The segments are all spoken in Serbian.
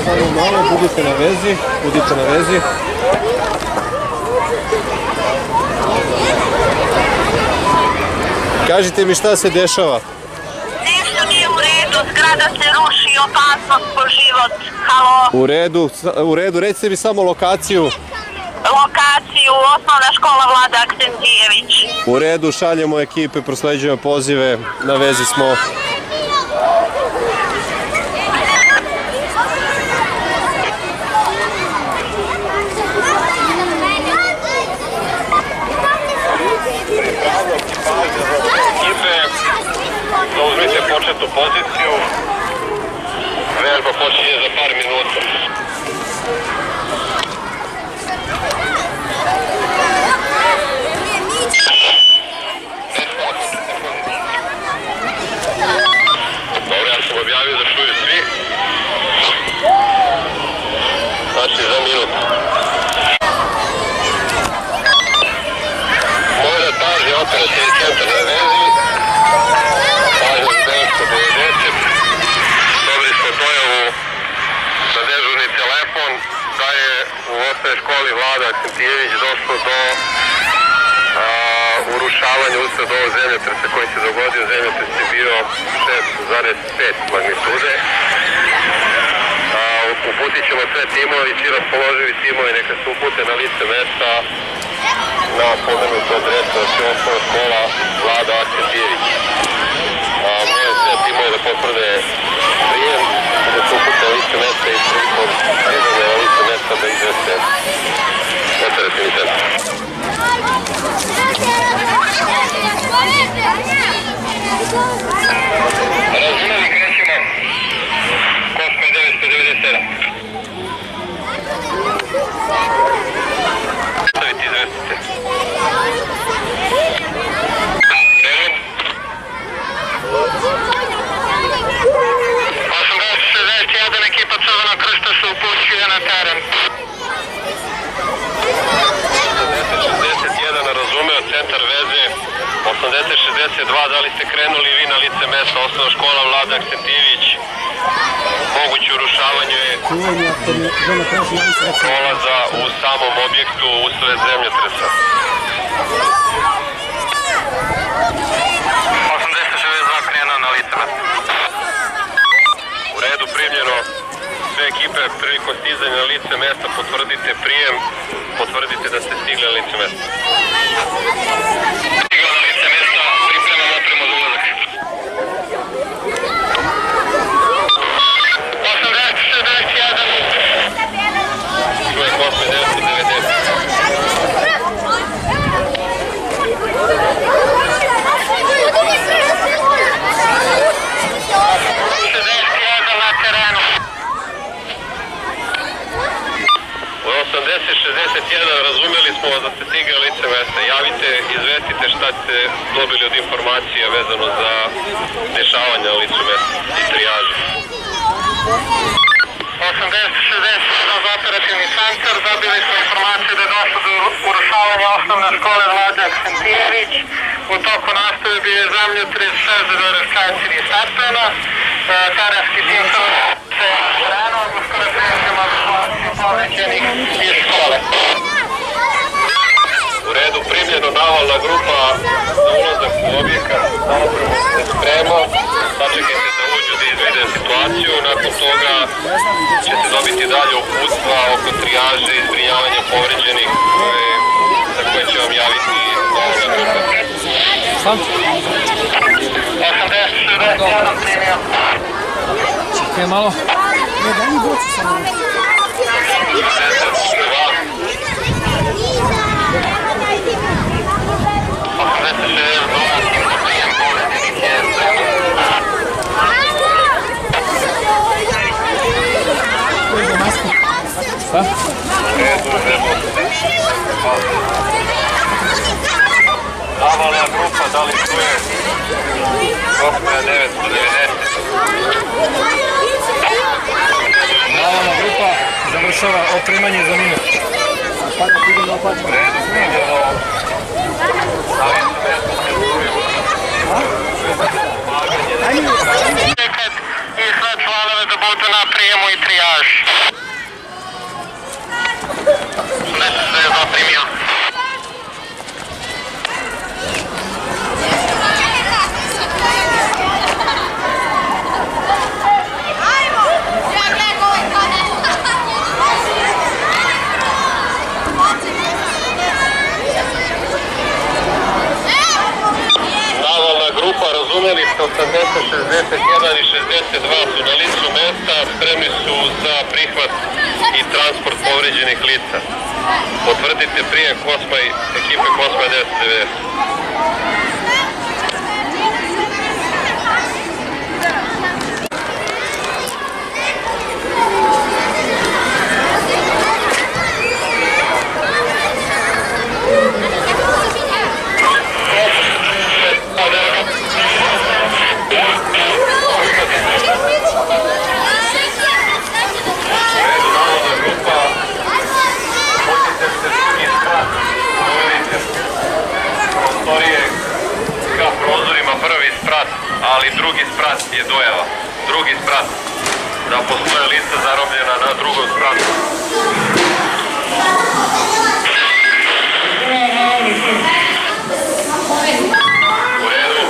Samo malo, budite na vezi, budite na vezi. Kažite mi šta se dešava? Ništa nije u redu, zgrada se ruši, opasnost po život. Halo? U redu, recite mi samo lokaciju. Lokaciju, osnovna škola Vlada Aksentijević. U redu, šaljemo ekipe, prosleđujemo pozive, na vezi smo. Zauzmite početnu poziciju, vežba počinje za par minuta. Dobro, ja sam objavio da čuju svi. Znači za minut. Moja pažnja, operativni centar na vezi. Dobili smo dojavu na dežurni telefon da je u osnovnoj školi Vlada Aksentijević došlo do urušavanja usled ovog zemljotresa koji se dogodio. Zemljotres je bio 6,5 magnitude. Uputit ćemo sve timove, svi raspoloživi timovi neka se upute na lice mesta na pomenutu adresu, znači osnovna škola Vlada Aksentijević. Moje sve timove da potvrde prijem, da se upute na lice mesta i prilikom pridane na lice mesta da izveste operativni centar. Razumeli, krećemo. Kosme 997. Stavite, izvestite. Krenujem. 8061, ekipa Crvenog krsta se upućuje na teren. 8061, razumeo, centar veze. 8062, da li ste krenuli vi na lice mesta, osnovna škola Vlada Aksentijević? Moguće urušavanje je prolaza u samom objektu usred zemljotresa. 8062 krenuo na lice mesta. U redu, primljeno. Sve ekipe prilikom stizanja na lice mesta potvrdite prijem, potvrdite da ste stigli na lice mesta. Stigla na lice mesta, pripremam opremu za ulazak. 8061. Čovjek 8990. Na terenu. 8061, razumeli smo vas da ste stigli na lice mesta. Javite, izvestite šta ste dobili od informacija vezano za dešavanje na licu mesta i trijažu. 8060 za operativni centar, dobili smo informaciju da je došlo do urušavanja osnovne škole Vlada Aksentijević. U toku nastave bio je zemljotres 6,4 stepena. Terenski tim se krenuo, uskoro krećemo povređenih iz škole. U redu, primljeno, navalna grupa za ulazak u objekat, za opremu se sprema, sačekajte da uđu da izvide situaciju, nakon toga ćete dobiti dalje uputstva oko trijaže i zbrinjavanja povređenih za koje će vam javiti navalna grupa. 8061 primio. Čekaj malo. Ne, daj mi doći samo. Šta? Navalna grupa, da li čuje? Osmaja 990. Navalna grupa završava opremanje za minut. U redu, primljeno. Na licu mesta se čuje. I sve članove da budu na prijemu i trijaž. Nešto se je zaprimio. Navalna grupa, razumeli ste, 80, 61 i 62 su na licu mesta, spremni su za prihvat i transport povređenih lica. Potvrdite prijem Kosmaj, ekipe Kosmaj 1090. Ka prozorima prvi sprat, ali drugi sprat je dojava. Drugi sprat. Da postoje lica zarobljena na drugom spratu. U redu.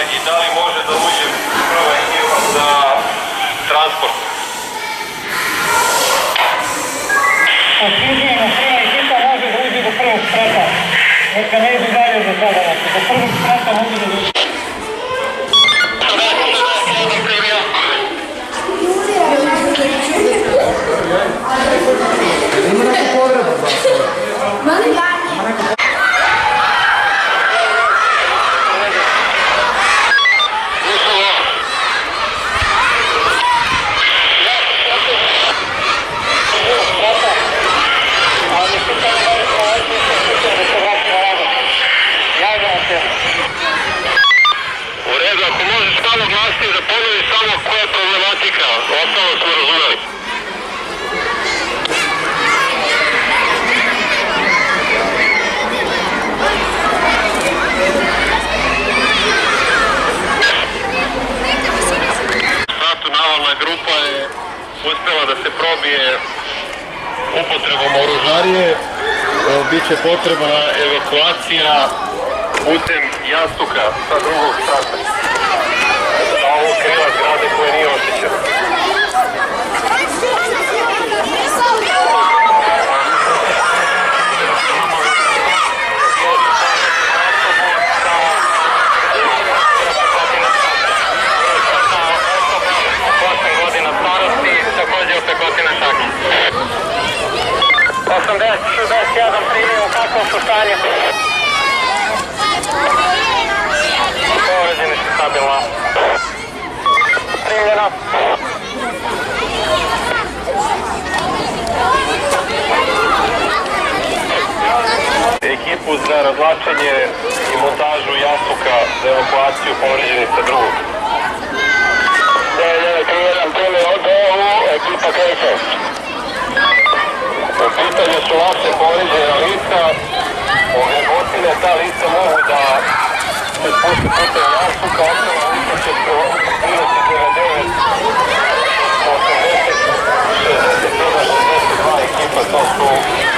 I da li može da uđe prva ekipa za transport? Potvrđujemo, prva ekipa može da uđe do prvog sprata. Neka ne idu dalje za sada. Do prvog sprata mogu da uđe. Ima neka povreda, da. U redu, ako možeš malo glasnije da ponoviš samo koja je problematika, ostalo smo razumeli. Spratu navalna grupa je uspjela da se probije upotrebom oružarije. Biće potrebna evakuacija putem jastuka sa drugog sprata. Da ovo krila zgrade koje nije oštećeno. Također opekotina šake. 80-61 primio u kakvom su stanju. Povređeni su stabilno. Primljeno. Ekipu za razvlačenje i montažu jastuka za evakuaciju povređenih sa drugog. 9-1. ekipa kreće. U pitanju su vaše povređena lica. Ove bocine, ta lica mogu da se spusti putem jasuka, ostala lica će prileti 99, 80, 61, 62 ekipa, to su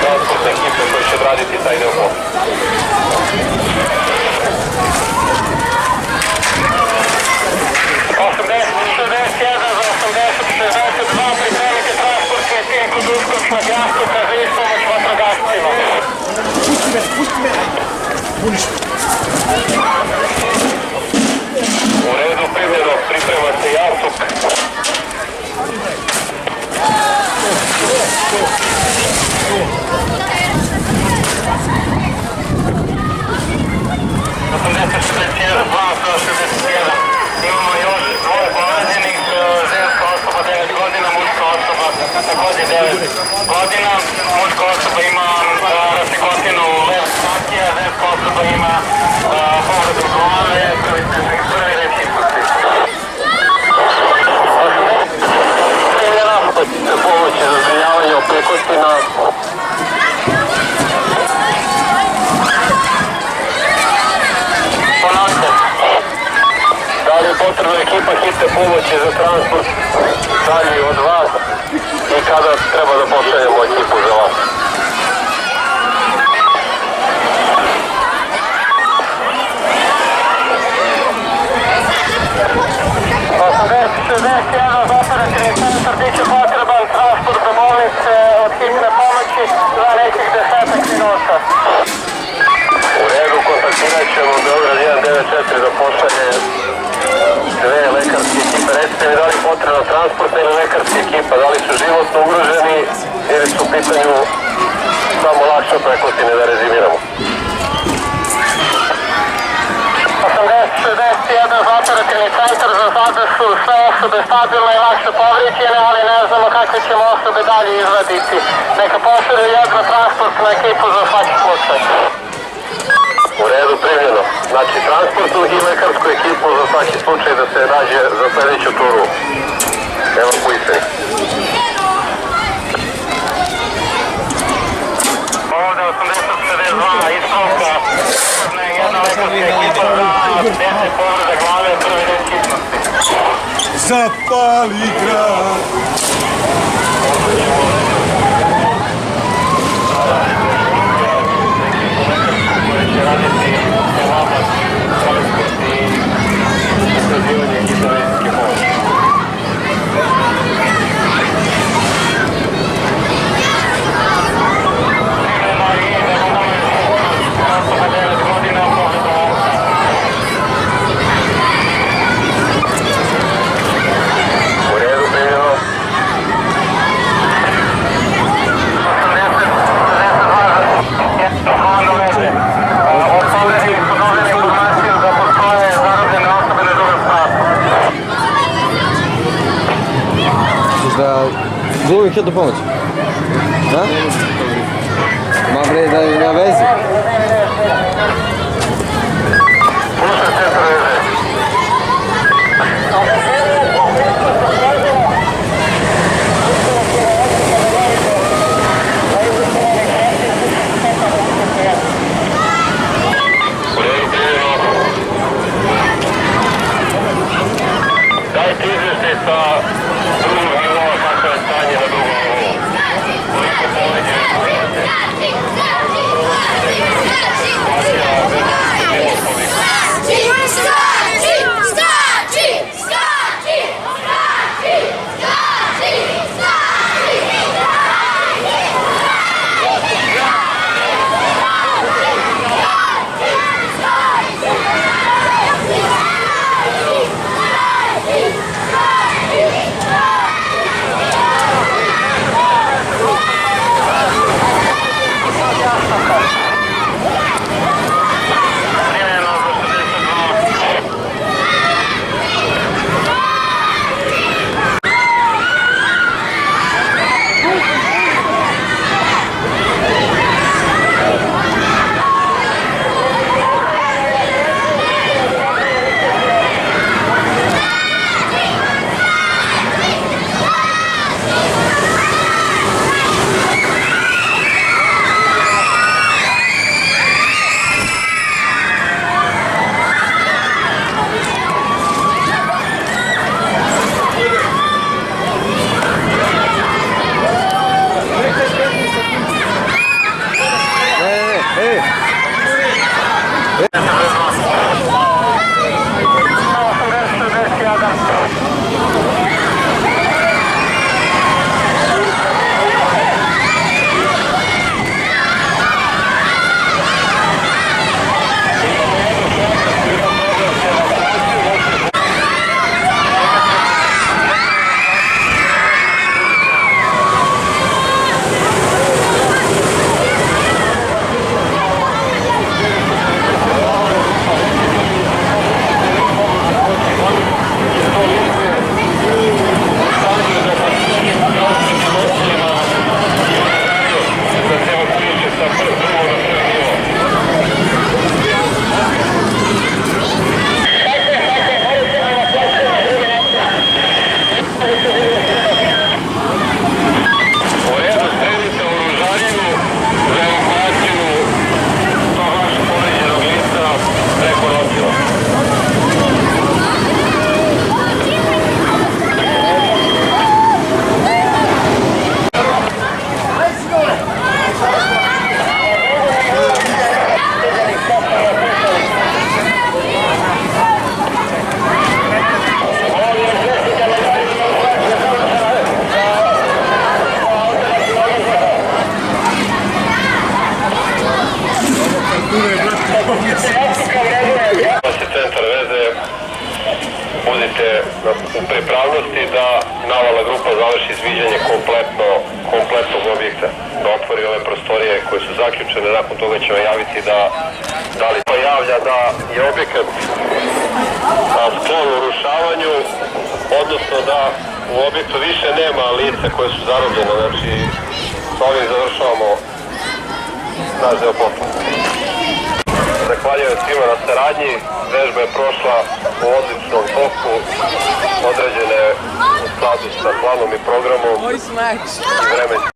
transportne ekipe koje će odraditi taj deo posla. Pripremite transportni tim kod uskočnog jastuka za ispomoć vatrogascima. U redu primjeno, priprema se jastuk. Imamo još dvoje povređenih, ženska osoba 9 godina, muška osoba također 9 godina. Muška osoba ima rasekotinu leva skakija, ženska osoba ima povredu glave, prvi reč ispusti. Pomoć za zbrinjavanje opekotina. Ponavljam. Da li je potrebna ekipa hitne pomoći za transport dalje od vas i kada treba da pošaljemo ekipu za vas? Za operativni centar bit će potreban transport do bolnice od hitne pomoći za nekih 10 minuta. U redu, kontaktirat ćemo Beograd 194 da pošalje dve lekarske ekipe. Recite mi da li je potrebna transportna ili lekarska ekipa, da li su životno ugroženi ili su u pitanju samo lakše opekotine, da rezimiramo. 80-61 za operativni centar, za sada su sve osobe stabilne i lakše povrijeđene, ali ne znamo kakve ćemo osobe dalje izvaditi. Neka pošalju jednu transportnu ekipu za svaki slučaj. U redu, primljeno. Znači, transportnu i lekarsku ekipu za svaki slučaj da se nađe za sljedeću turu. Evo pojisteni. Ovdje 80-52, ispravka. Jedna lekarska ekipa za 10 povreda glave, prvi reč hitnosti. Zapali grad! Raditi elabat, transport i ukazivanje hitne pomoći. Primjena i osoba 9 godina, povreda oka. U redu, primjeno. 82 Zovem hitnu pomoć. Da? Ma bre, da je na vezi. Dajte izveštaj sa drugog nivoa kako je stanje na drugom nivou. Koliko povređenih imate? centar veze, budite u pripravnosti da navala grupa završi izviđanje kompletnog objekta, da otvori ove prostorije koje su zaključene, nakon toga ćemo javiti da li to javlja da je objekat sklon u rušavanju, odnosno da u objektu više nema lica koje su zarobljene, znači s ovim završavamo naš deo posla. Zahvaljujem svima na saradnji, vežba je prošla u odličnom toku, određene u skladu sa planom i programom i vremenom.